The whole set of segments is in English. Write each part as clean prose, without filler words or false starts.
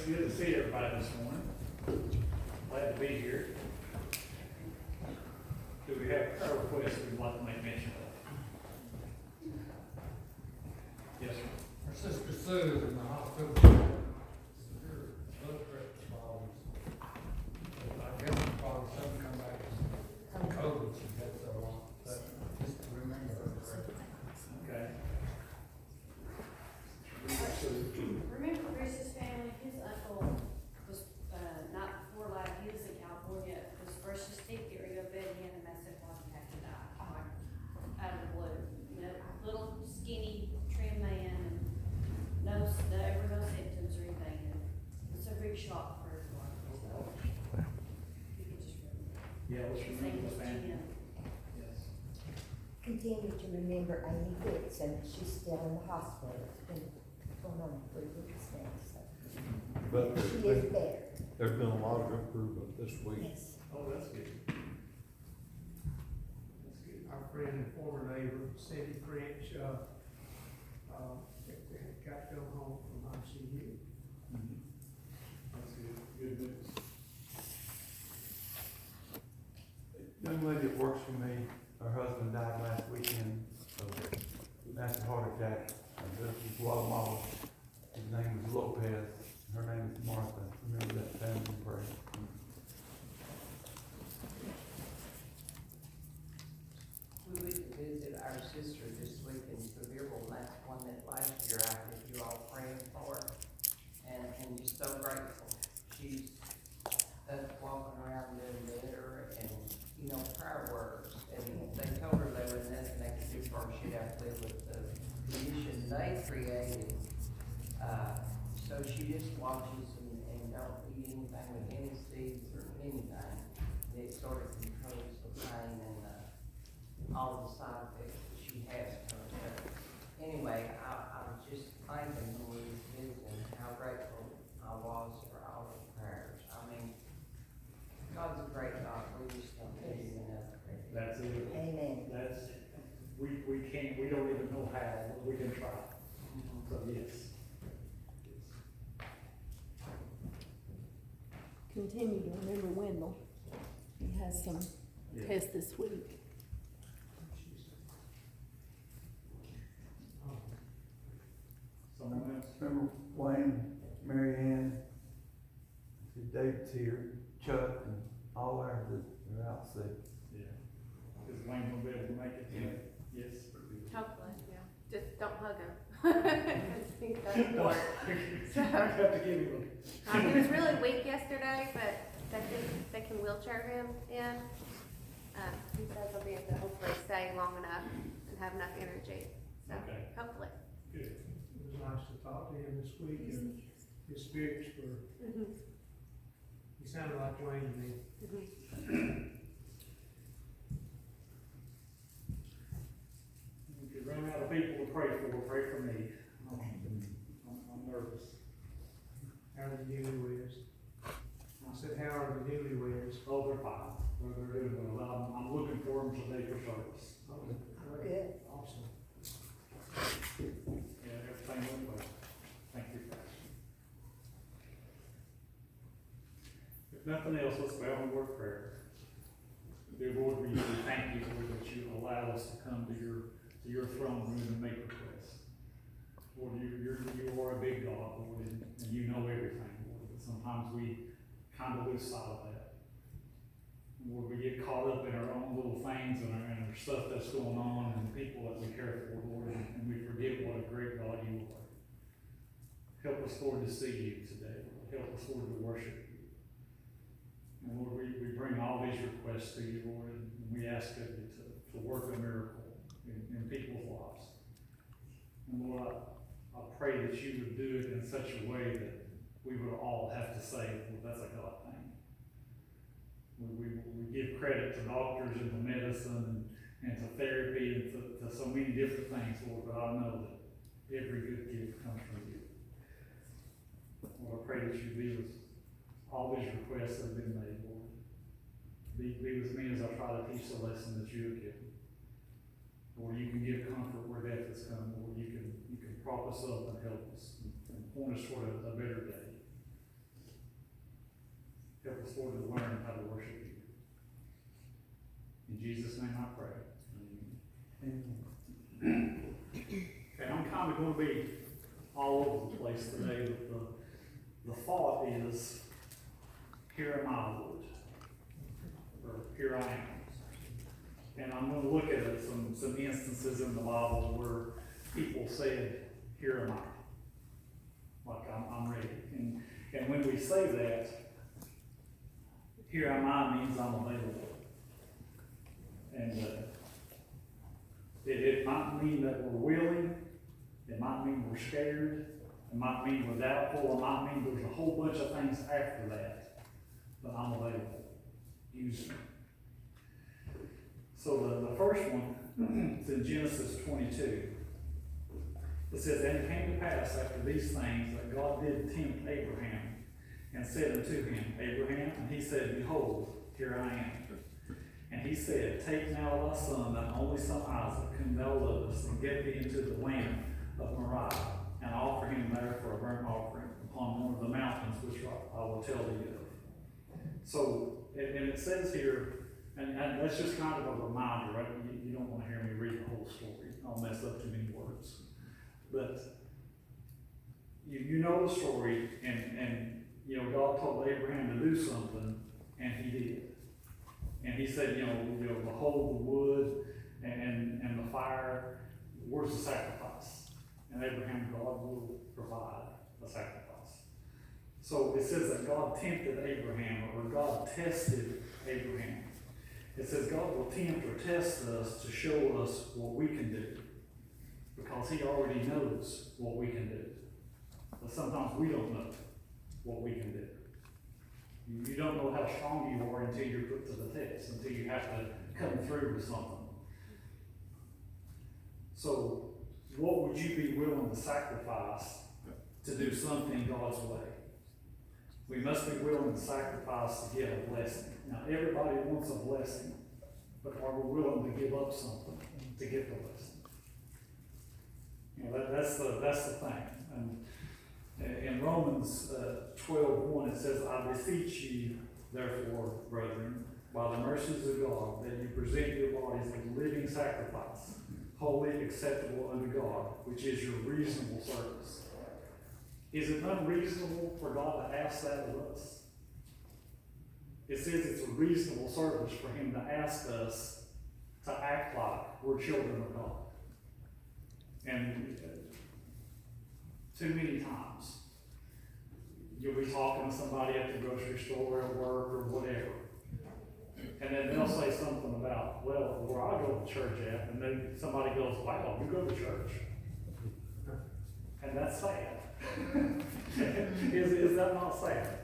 good to see everybody this morning. Glad to be here. Do we have prayer requests we'd like to make mention of? Yes, sir. Our sister Sue is in the hospital. Severe blood pressure problems. I guess it's probably something come back from COVID, she had so long, but just to remember her. Okay. Remember Chris's family, his uncle was, not before life, he was in California, was first to stick, get ready to go to bed, he had a massive heart attack and died, like, out of the blue. You know, little skinny, trim man, and no symptoms or anything, and it's a big shock for everyone, so. You can just remember. Yeah, let's His remember name was the family. Jim. Yes. Continue to remember Amy Dixon, she's still in the hospital, it's been going on 3 weeks now, so. But She is there's better. been a lot of improvement this week. Yes. Oh, that's good. That's good. Our friend and former neighbor, Cindy French, got to go home from ICU. That's good. Good news. Young lady that works for me, her husband died last weekend of a massive heart attack. This is Guatemala. His name is Lopez. Her name is Martha. Remember that family and pray. We went to visit our sister this week in Sevierville, and that's one that last year I had you all praying for, and just so grateful. She's walking around doing better, and, you know, prayer works, and they told her there was nothing they could do for her, she'd have to live with the condition they created. So she just watches and don't eat anything with any seeds or anything. It sort of controls the pain and, all the side effects that she has from it. But anyway, I was just thinking when we was visiting how grateful I was for all the prayers. I mean, God's a great God, we just don't need him enough credit. That's it. Amen. That's, we can't, we don't even know how, but we can try. So, yes. Continue to remember Wendell. He has some Yeah. tests this week. Someone else? Remember Wayne, Mary Ann, see David's here, Chuck, and all ours that are out sick. Yeah. Is Wayne gonna be able to make it? Yes. Hopefully, yeah. Just don't hug him. Because he doesn't work. I have to give him He was really weak yesterday, but they can wheelchair him in. He says he'll be able to hopefully stay long enough and have enough energy. So, Okay. hopefully. Good. It was nice to talk to him this week, and his spirits were, he sounded like Wayne to me. If you run out of people to pray for me. I'm nervous. How are the newlyweds? I said, how are the newlyweds? Oh, they're fine. They're doing well. I'm looking for them today for service. Oh, Good. awesome. Yeah, everything went well. Thank you. If nothing else, let's bow in word of prayer. Dear Lord, we thank you, Lord, that you allow us to come to your throne room and make requests. Lord, you are a big God, Lord, and you know everything, Lord, but sometimes we kind of lose sight of that. Lord, we get caught up in our own little things and our stuff that's going on and the people that we care for, Lord, and we forget what a great God you are. Help us, Lord, to see you today. Help us, Lord, to worship you. And Lord, we bring all these requests to you, Lord, and we ask of you to work a miracle in people's lives. And Lord, I pray that you would do it in such a way that we would all have to say, well, that's a God thing. We give credit to doctors and to medicine and to therapy and to so many different things, Lord, but I know that every good gift comes from you. Lord, I pray that you be with all these requests that have been made, Lord. Be with me as I try to teach the lesson that you have given. Lord, you can give comfort where death has come, Lord. You can prop us up and help us and point us toward a better day. for to learn how to worship you. In Jesus' name I pray. Amen. Okay, I'm kind of going to be all over the place today, but the thought is, here am I, Lord, or here I am. And I'm going to look at some instances in the Bible where people said, here am I. Like, I'm ready. And when we say that, here am I means I'm available. And it might mean that we're willing, it might mean we're scared, it might mean we're doubtful, it might mean there's a whole bunch of things after that, but I'm available. Use me. So the first one is in Genesis 22. It says, and it came to pass after these things that God did tempt Abraham, and said unto him, Abraham, and he said, Behold, here I am. And he said, Take now thy son, thine only son Isaac, whom thou lovest, and get thee into the land of Moriah, and offer him there for a burnt offering upon one of the mountains which I will tell thee of. So, and it says here, and that's just kind of a reminder, right? You don't want to hear me read the whole story. I'll mess up too many words. But you know the story, and you know, God told Abraham to do something, and he did. And he said, behold the wood and the fire, where's the sacrifice? And Abraham, God will provide a sacrifice. So it says that God tempted Abraham, or God tested Abraham. It says God will tempt or test us to show us what we can do, because he already knows what we can do. But sometimes we don't know what we can do. You don't know how strong you are until you're put to the test, until you have to come through with something. So, what would you be willing to sacrifice to do something God's way? We must be willing to sacrifice to get a blessing. Now, everybody wants a blessing, but are we willing to give up something to get the blessing? That's the thing. And in Romans 12:1, it says, I beseech you, therefore, brethren, by the mercies of God, that you present your bodies a living sacrifice, holy, acceptable unto God, which is your reasonable service. Is it unreasonable for God to ask that of us? It says it's a reasonable service for him to ask us to act like we're children of God. And too many times, you'll be talking to somebody at the grocery store, at work, or whatever, and then they'll say something about, well, where I go to church at, and then somebody goes, wow, you go to church. And that's sad. Is that not sad?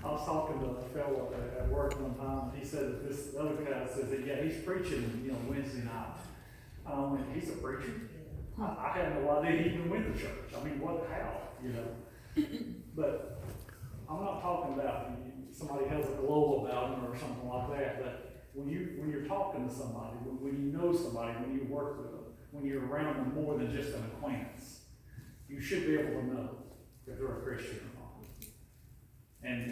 I was talking to a fellow at work one time, and he said that this other guy says that, yeah, he's preaching, Wednesday night. And I went, he's a preacher? I had no idea he even went to church. I mean, how? But I'm not talking about somebody has a glow about him or something like that. But when you're talking to somebody, when you know somebody, when you work with them, when you're around them more than just an acquaintance, you should be able to know if they're a Christian or not. And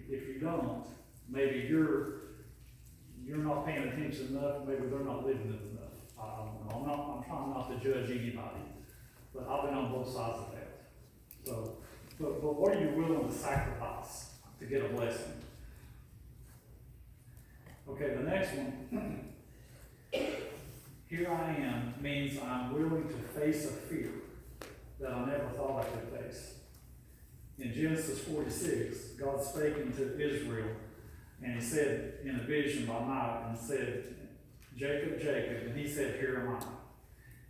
if you don't, maybe you're not paying attention enough. Maybe they're not living it enough. I don't know. I'm trying not to judge anybody, but I've been on both sides of that. So, but what are you willing to sacrifice to get a blessing? Okay, the next one. Here I am means I'm willing to face a fear that I never thought I could face. In Genesis 46, God spake unto Israel, and he said in a vision by night, and said, Jacob, Jacob, and he said, here am I.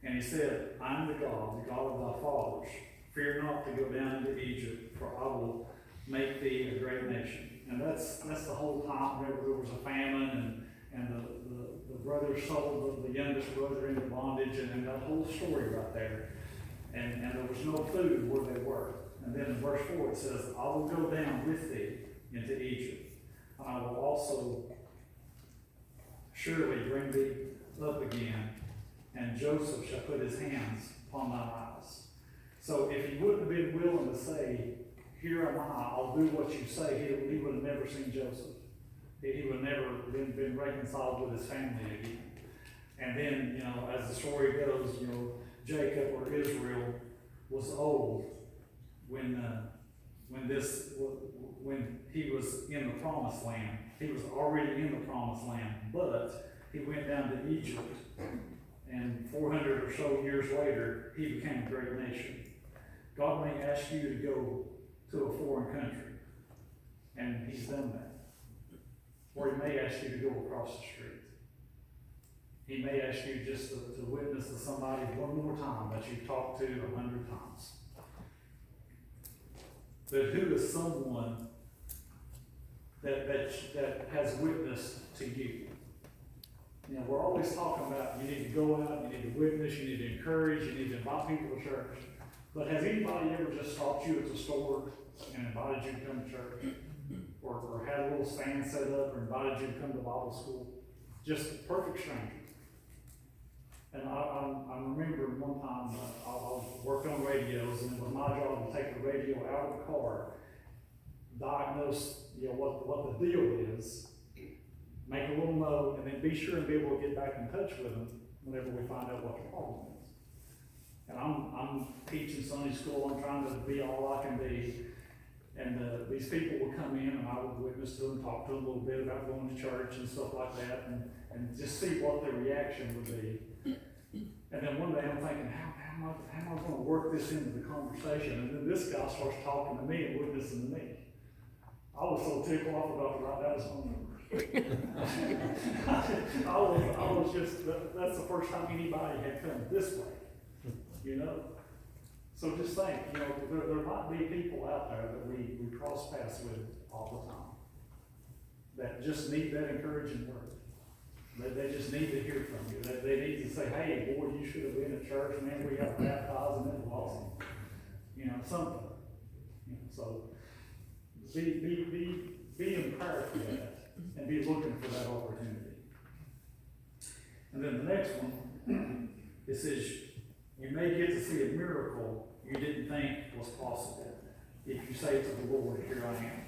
And he said, I am the God of thy fathers. Fear not to go down into Egypt, for I will make thee a great nation. And that's the whole time there was a famine, and the brothers sold the youngest brother into bondage, and that whole story right there. And there was no food where they were. And then in verse 4 it says, I will go down with thee into Egypt, and I will also surely bring thee up again, and Joseph shall put his hands upon thine eyes. So if he wouldn't have been willing to say, here am I, I'll do what you say. He would have never seen Joseph. He would have never been reconciled with his family again. And then, you know, as the story goes, you know, Jacob or Israel was old when he was in the promised land. He was already in the promised land, but he went down to Egypt, and 400 or so years later, he became a great nation. God may ask you to go to a foreign country, and he's done that. Or he may ask you to go across the street. He may ask you just to witness to somebody one more time that you've talked to 100 times. But who is someone that has witnessed to you? You know, we're always talking about you need to go out, you need to witness, you need to encourage, you need to invite people to church. But has anybody ever just stopped you at the store and invited you to come to church? Or had a little stand set up or invited you to come to Bible school? Just perfect strangers. And I remember one time I worked on radios, and it was my job to take the radio out of the car, diagnose, you know, what the deal is, make a little note, and then be sure and be able to get back in touch with them whenever we find out what the problem is. And I'm teaching Sunday school, I'm trying to be all I can be, and these people would come in, and I would witness to them, talk to them a little bit about going to church and stuff like that, and just see what their reaction would be. And then one day I'm thinking, how am I going to work this into the conversation? And then this guy starts talking to me and witnessing to me. I was so tickled off about to write down his phone number. I was just, that's the first time anybody had come this way, you know? So just think, you know, there might be people out there that we cross paths with all the time that just need that encouraging word. They just need to hear from you. They need to say, hey, boy, you should have been at church, man, we got baptized and it was awesome. You know, something. You know, so be in prayer for that and be looking for that opportunity. And then the next one, it says, you may get to see a miracle you didn't think was possible if you say to the Lord, here I am.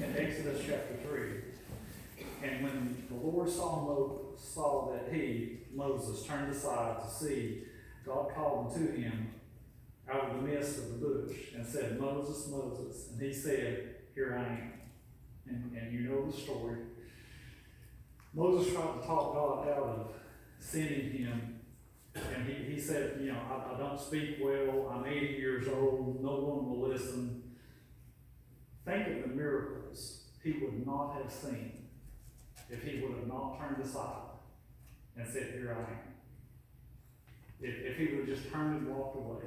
In Exodus chapter 3, and when the Lord saw that Moses, turned aside to see, God called unto him out of the midst of the bush and said, Moses, Moses. And he said, here I am. And you know the story. Moses tried to talk God out of sending him. And he said, you know, I don't speak well. I'm 80 years old. No one will listen. Think of the miracles he would not have seen if he would have not turned aside and said, here I am. If he would have just turned and walked away.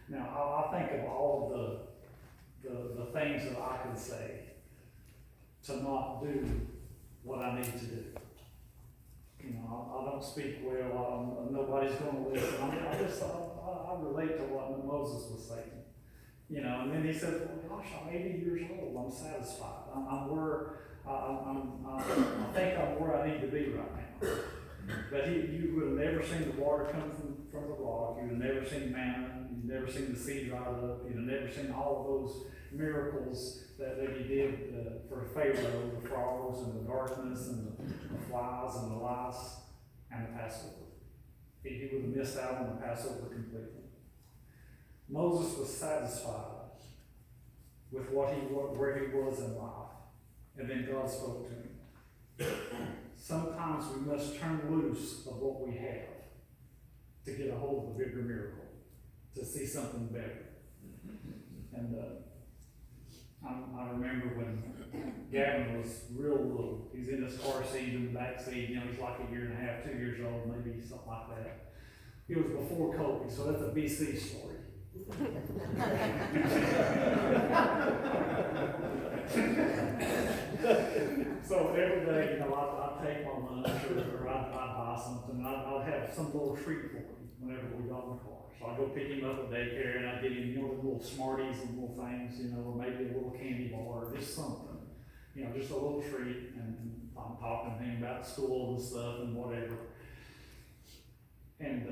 Now, I think of all the things that I could say to not do what I need to do. You know, I don't speak well, nobody's going to listen. I relate to what Moses was saying. You know, and then he said, well, gosh, I'm 80 years old, I'm satisfied. I think I'm where I need to be right now. But you would have never seen the water come from the rock. You would have never seen manna. You'd never seen the sea dried up. You'd have never seen all of those miracles that he did for Pharaoh, the frogs and the darkness and the flies and the lice and the Passover. He would have missed out on the Passover completely. Moses was satisfied with where he was in life. And then God spoke to him. Sometimes we must turn loose of what we have to get a hold of a bigger miracle, to see something better. And I remember when Gavin was real little. He's in his car seat in the back seat. You know, he's like 1.5 years, 2 years old, maybe something like that. It was before COVID, so that's a BC story. So every day, you know, I'd take my lunch or I'd buy something. I'd have some little treat for him whenever we got in the car. So I'd go pick him up at daycare and I'd get him, you know, the little Smarties and little things, you know, or maybe a little candy bar or just something. You know, just a little treat. And I'm talking to him about school and stuff and whatever. And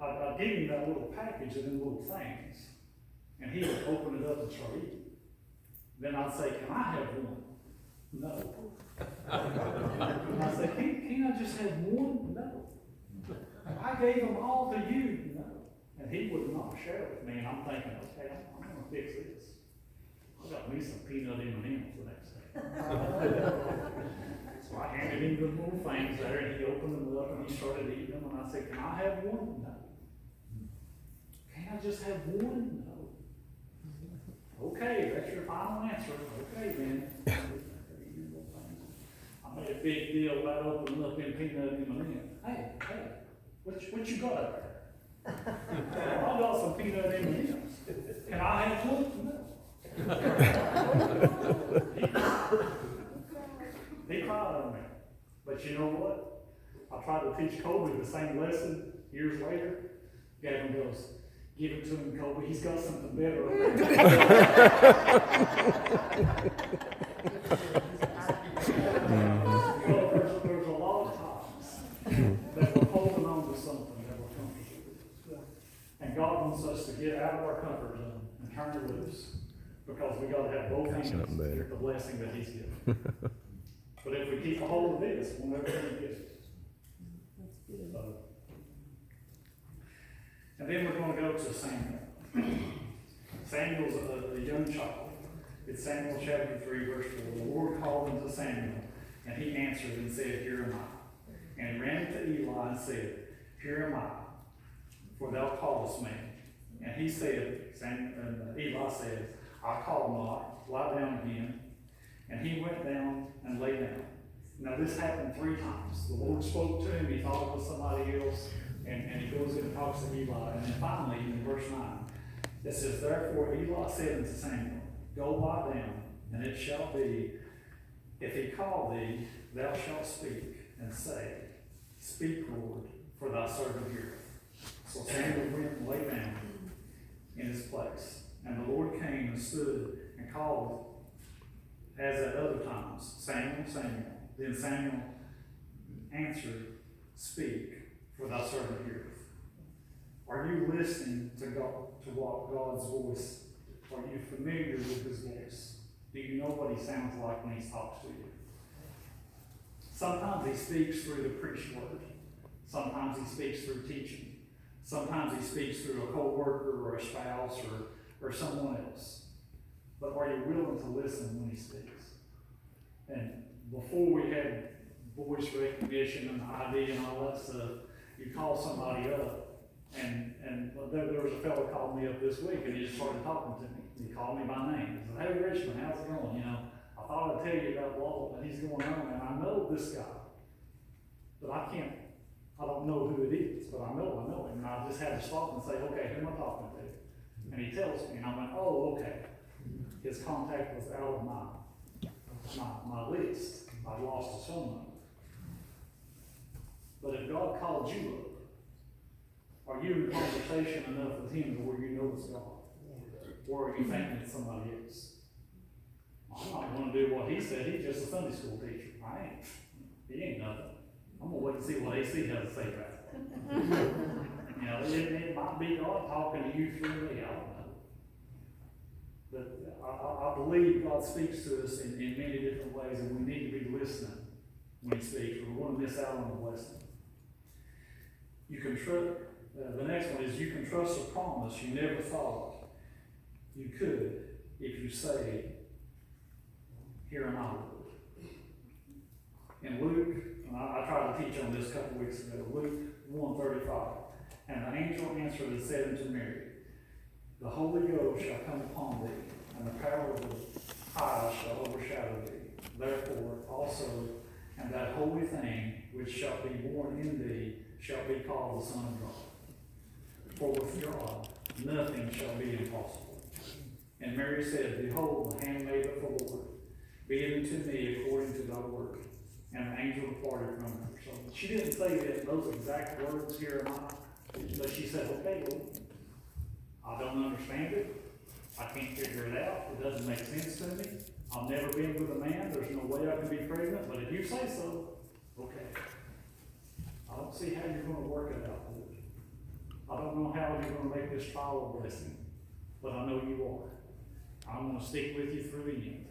I'd give him that little package of them little things. And he would open it up and start eating. Then I'd say, can I have one? No. And I say, can I just have one? No. I gave them all to you. No. And he would not share with me, and I'm thinking, okay, I'm gonna fix this. I got me some peanut M&Ms the next day. So I handed him the little things there, and he opened them up, and he started eating them, and I said, can I have one? No. Can I just have one? No. Okay, that's your final answer. Okay, then. I made a big deal about opening up them peanut M&Ms. Hey, what you got up there? I got some peanut M&Ms. Can I have one? No. He cried on me. But you know what? I tried to teach Kobe the same lesson years later. Gavin goes, give it to him, Kobe. He's got something better. Well, there's a lot of times that we're holding on to something that we're comfortable with. And God wants us to get out of our comfort zone and turn it loose. Because we got to have both hands with the blessing that He's given. But if we keep a hold of this, we'll never get it. And then we're going to go to Samuel. Samuel's a young child. It's Samuel chapter 3, verse 4. The Lord called unto Samuel, and he answered and said, Here am I. And he ran to Eli and said, Here am I, for thou callest me. And he said, Eli said, I call not, lie down again. And he went down and lay down. Now this happened 3 times. The Lord spoke to him, he thought it was somebody else, and he goes in and talks to Eli. And then finally, in verse 9, it says, Therefore Eli said unto Samuel, Go lie down, and it shall be, if he call thee, thou shalt speak, and say, Speak, Lord, for thy servant heareth. So Samuel went and lay down in his place. And the Lord came and stood and called, as at other times, Samuel, Samuel. Then Samuel answered, Speak, for thy servant heareth. Are you listening to God, to what God's voice? Are you familiar with His voice? Do you know what He sounds like when He talks to you? Sometimes He speaks through the preached word. Sometimes He speaks through teaching. Sometimes He speaks through a co-worker or a spouse or someone else. But are you willing to listen when He speaks? And before we had voice recognition and ID and all that stuff, you call somebody up, and there was a fellow called me up this week, and he just started talking to me. He called me by name. He said, Hey Richmond, how's it going? I thought I'd tell you about what he's going on, and I know this guy, but I don't know who it is, but I know him, and I just had to stop and say, okay, who am I talking to? And he tells me, and I went, oh, okay. His contact was out of my list. I lost his phone number. But if God called you up, are you in conversation enough with Him to where you know it's God? Or are you thinking it's somebody else? I'm not going to do what he said. He's just a Sunday school teacher. He ain't nothing. I'm going to wait and see what AC has to say about it. It might be God talking to you through me. I don't know. But I believe God speaks to us in many different ways, and we need to be listening when He speaks, or we're going to miss out on the blessing. You can trust. The next one is you can trust a promise you never thought you could if you say, Here am I, Lord. In Luke, and I tried to teach on this a couple weeks ago, Luke 1:35, and the angel answered and said unto Mary, The Holy Ghost shall come upon thee, and the power of the high shall overshadow thee. Therefore also, and that holy thing which shall be born in thee shall be called the Son of God. For with God nothing shall be impossible. And Mary said, Behold, the handmaid of the Lord, be it unto me according to thy word. And the angel departed from her. So she didn't say that those exact words, Here am I, but she said, Okay, Lord, I don't understand it. I can't figure it out. It doesn't make sense to me. I've never been with a man. There's no way I can be pregnant. But if you say so, okay. I don't see how you're going to work it out, Lord. I don't know how you're going to make this trial a blessing, but I know you are. I'm gonna stick with you through the end.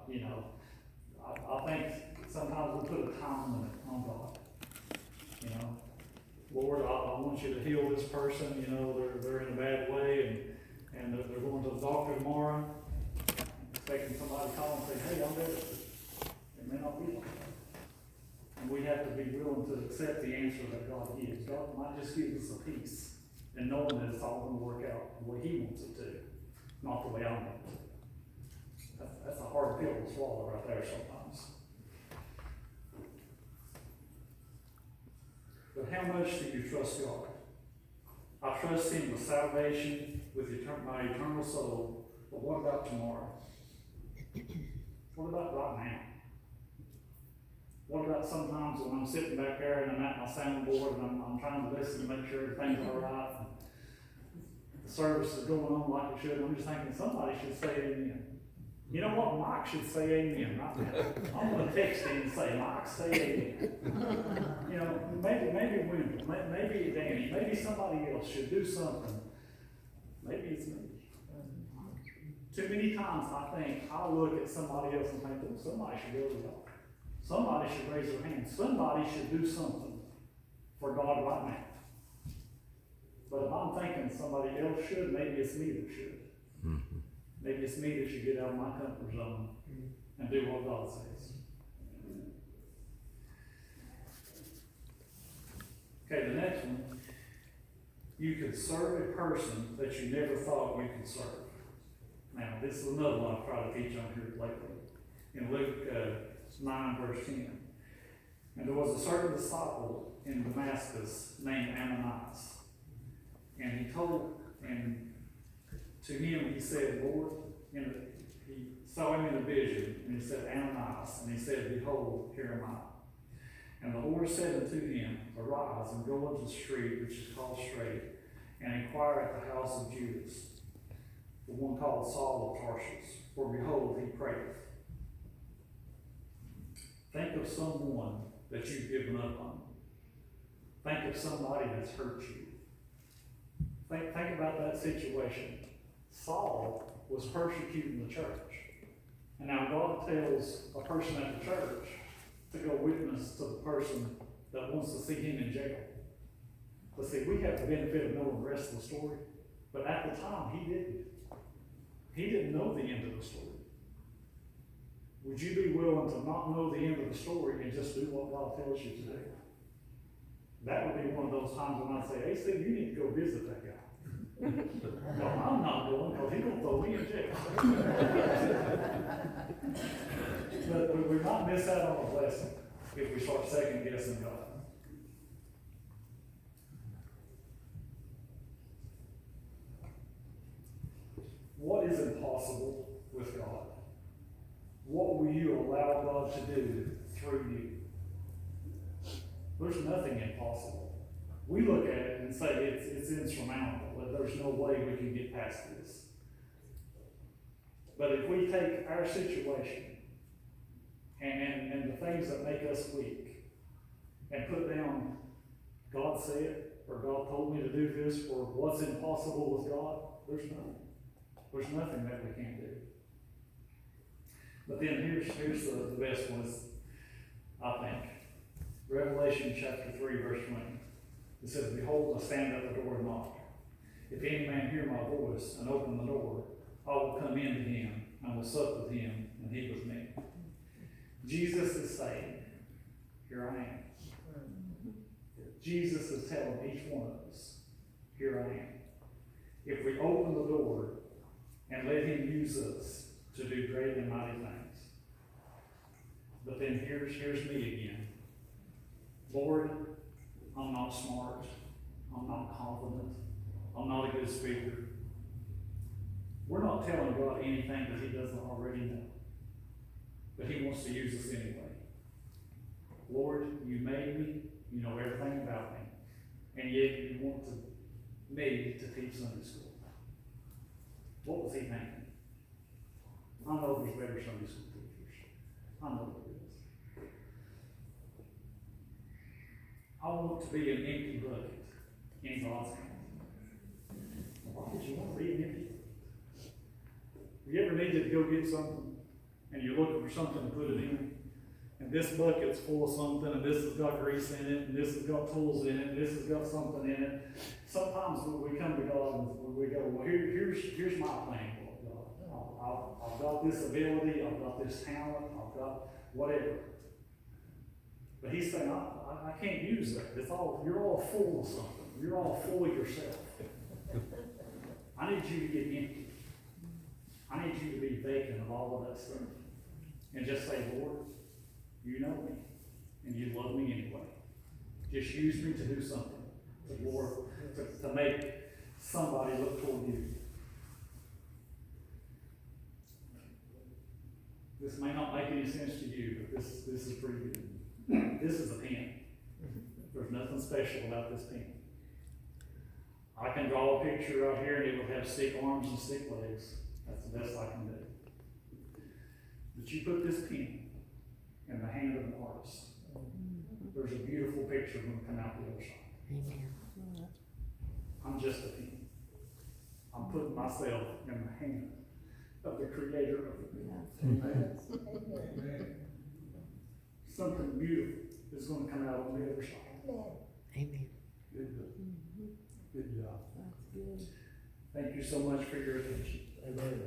You know, I think sometimes we put a time limit on God. You know, Lord, I want you to heal this person, you know, they're in a bad way and they're going to the doctor tomorrow, expecting somebody to call and say, hey, I'm better. It may not be like that. And we have to be willing to accept the answer that God gives. God might just give us a peace and knowing that it's all going to work out the way He wants it to, not the way I want it to. That's a hard pill to swallow right there sometimes. But how much do you trust God? I trust Him with salvation, with my eternal soul, but what about tomorrow? What about right now? What about sometimes when I'm sitting back there and I'm at my soundboard and I'm trying to listen to make sure everything's all right, and the service is going on like it should, and I'm just thinking somebody should say amen. You know what? Mike should say amen right now. I'm going to text him and say, Mike, say amen. You know, maybe Wendell, maybe Danny, maybe somebody else should do something. Maybe it's me. Too many times I think I'll look at somebody else and think, oh, somebody should go to God. Somebody should raise their hand. Somebody should do something for God right now. But if I'm thinking somebody else should, maybe it's me that should. Maybe it's me that should get out of my comfort zone and do what God says. Okay, the next one. You could serve a person that you never thought you could serve. Now, this is another one I've tried to teach on here lately. In Luke 9, verse 10. And there was a certain disciple in Damascus named Ananias. And he told, and to him he said, Lord, he saw him in a vision, and he said, Ananias, and he said, behold, here am I. And the Lord said unto him, arise and go into the street which is called Straight, and inquire at the house of Judas, the one called Saul of Tarsus, for behold, he prayeth. Think of someone that you've given up on. Think of somebody that's hurt you. Think about that situation. Saul was persecuting the church. And now God tells a person at the church to go witness to the person that wants to see him in jail. But see, we have the benefit of knowing the rest of the story. But at the time, he didn't. He didn't know the end of the story. Would you be willing to not know the end of the story and just do what God tells you to do? That would be one of those times when I say, hey, Steve, you need to go visit that guy. No, I'm not going because he's going to throw me in jail. But we might miss out on a blessing if we start second guessing God. What is impossible with God? What will you allow God to do through you? There's nothing impossible. We look at it and say it's insurmountable, that there's no way we can get past this. But if we take our situation and the things that make us weak and put down, God said, or God told me to do this, or what's impossible with God, there's nothing. There's nothing that we can't do. But then here's the best one, I think. Revelation chapter 3, verse 20. It says, behold, I stand at the door and knock. If any man hear my voice and open the door, I will come in to him, and will sup with him, and he with me. Jesus is saying, here I am. Jesus is telling each one of us, here I am. If we open the door and let him use us to do great and mighty things. But then here's me again. Lord, I'm not smart. I'm not confident. I'm not a good speaker. We're not telling God anything that he doesn't already know. But he wants to use us anyway. Lord, you made me. You know everything about me. And yet you want me to teach Sunday school. What was he thinking? I know there's better Sunday school teachers. I know there is. I want to be an empty bucket in God's hand. Why would you want to be an empty bucket? You ever needed to go get something, and you're looking for something to put it in, and this bucket's full of something, and this has got grease in it, and this has got tools in it, and this has got something in it. Sometimes when we come to God, and we go, well, here's my plan, Lord God. I've got this ability, I've got this talent, I've got whatever. But he's saying, I can't use that. You're all full of something. You're all full of yourself. I need you to get empty. I need you to be vacant of all of that stuff. And just say, Lord, you know me, and you love me anyway. Just use me to do something, to make somebody look toward you. This may not make any sense to you, but this is pretty good. This is a pen. There's nothing special about this pen. I can draw a picture out here and it will have stick arms and stick legs. That's the best I can do. But you put this pen in the hand of an artist, there's a beautiful picture going to come out the other side. I'm just a pen. I'm putting myself in the hand of the creator of the pen. Amen. Something beautiful is going to come out on the other side. Amen. Good job. That's good. Thank you so much for your attention. Amen.